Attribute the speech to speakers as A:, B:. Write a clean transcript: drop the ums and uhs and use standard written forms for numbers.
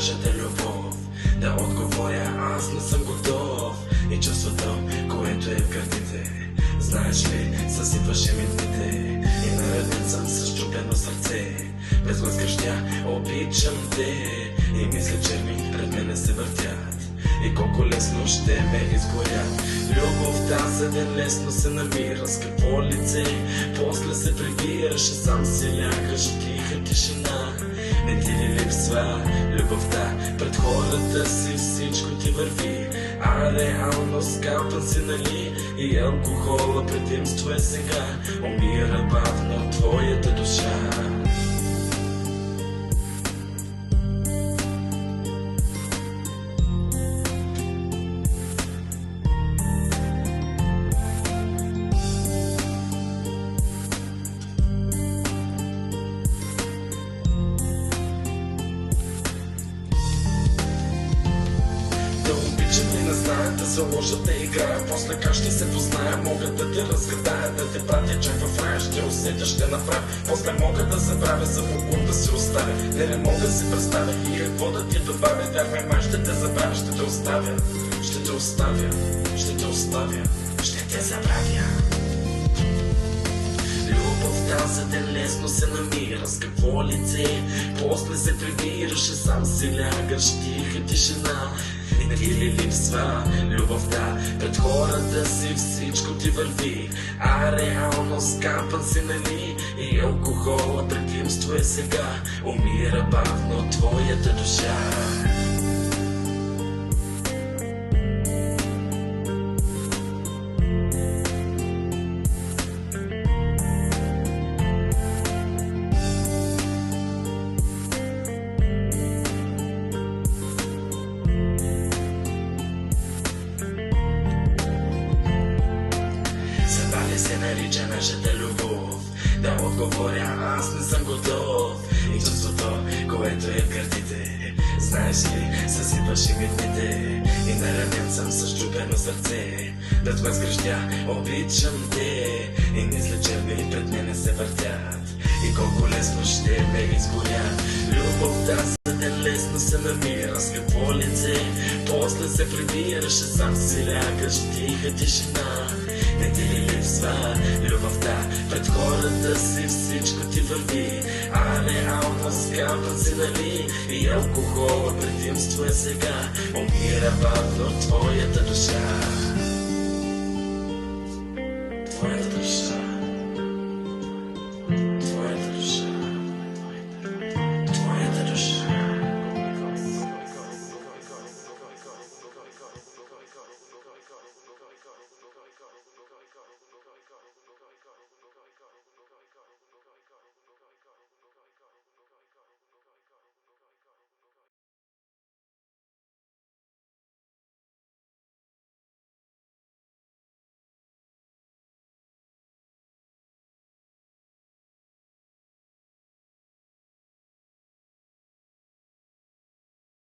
A: кажете любов, да отговоря аз не съм готов. И чувството, което е в гърдите, знаеш ли, съсипваше ми дните. И нареден съм с чупено сърце, без глас крещя, обичам те. И мисля, че ми пред мене се въртят и колко лесно ще ме изгорят. Любовта за ден лесно се намира с какво лице, после се прибираш и сам си лягаш в тиха тишина. Не ти ли липсва любовта? Пред хората си всичко ти върви, а реално скапан си, нали? И алкохола предимство е сега, умира бавно твоята душа. Не знаят да заложат да играя, после как ще се позная, могат да те разгадая, да те пратя чак в рая, ще усетя, ще направя, после мога да забравя, за покур да се оставя. Не мога да си представя и какво да ти добавя, вярвай май ще те забравя, ще те оставя, ще те оставя, ще те оставя, ще те забравя. Любовта за ден лесно се намира с какво лице, после се прибираш и сам си лягаш в тиха тишина. Не ти ли липсва любовта? Пред хората си всичко ти върви, а реално скапан си, нали? И алкохола предимство е сега, умира бавно твоята душа. Се нарича нашата любов, да отговоря аз не съм готов. И чувството, което е в гърдите, знаеш ли, съсипваше ми дните. И наранен съм с чупено сърце, без глас крещя, обичам те. И мисля, че ми пред мене се въртят и колко лесно ще ме изгорят. Любовта за ден лесно се намира с какво лице, после се прибираш и сам си лягаш в тиха тишина. Не ти ли липсва любовта? Пред хората си всичко ти върви, а реално скапан си, нали? И алкохола предимство е сега, умира бавно твоята душа. Твоята душа.